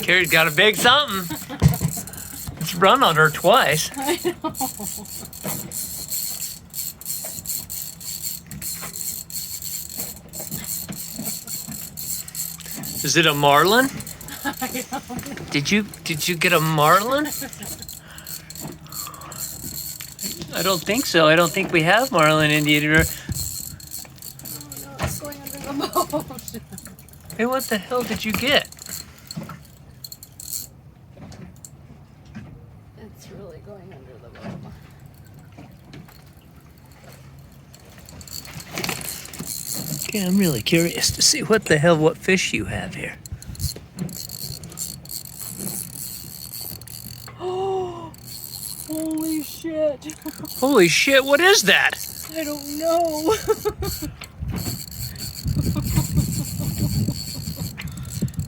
Carrie's got a big something. It's run on her twice. I know. Is it a marlin? I know. Did you get a marlin? I don't think so. I don't think we have marlin in the interior. Oh no, it's going under the boat. Hey, what the hell did you get? It's really going under the boat. Okay, I'm really curious to see what fish you have here. Oh, holy shit. Holy shit, what is that? I don't know.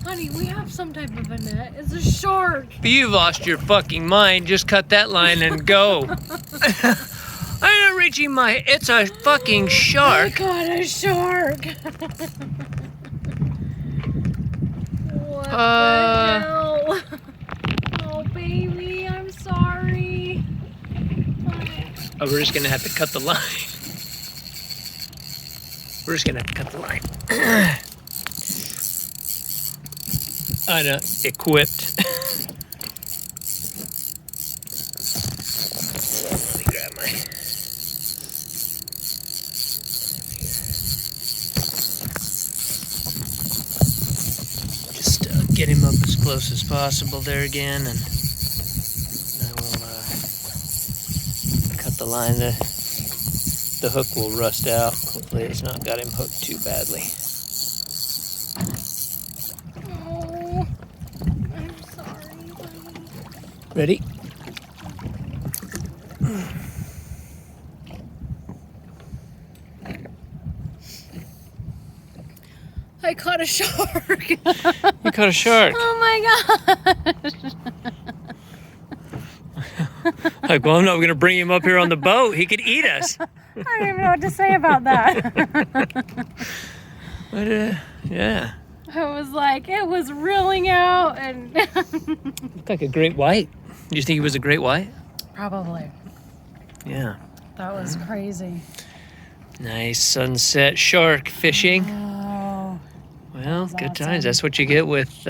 Honey, we have some type of a net. It's a shark. You've lost your fucking mind. Just cut that line and go. I'm not reaching my... It's a fucking I shark. caught a shark. What the hell? Oh, baby, I'm sorry. Oh, we're just gonna have to cut the line. We're just gonna have to cut the line. I know, equipped. Let me grab my... Just get him up as close as possible there again, and I will cut the line. The hook will rust out. Hopefully it's not got him hooked too badly. Oh, I'm sorry, honey. Ready? I caught a shark. You caught a shark. Oh my gosh. Like, well, I'm not going to bring him up here on the boat. He could eat us. I don't even know what to say about that. But, yeah. I was like, it was reeling out and... Looked like a great white. Do you think he was a great white? Probably. Yeah. That was crazy. Nice sunset shark fishing. Oh. Well, good Awesome. times. That's what you get with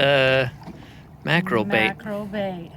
mackerel bait. Mackerel bait.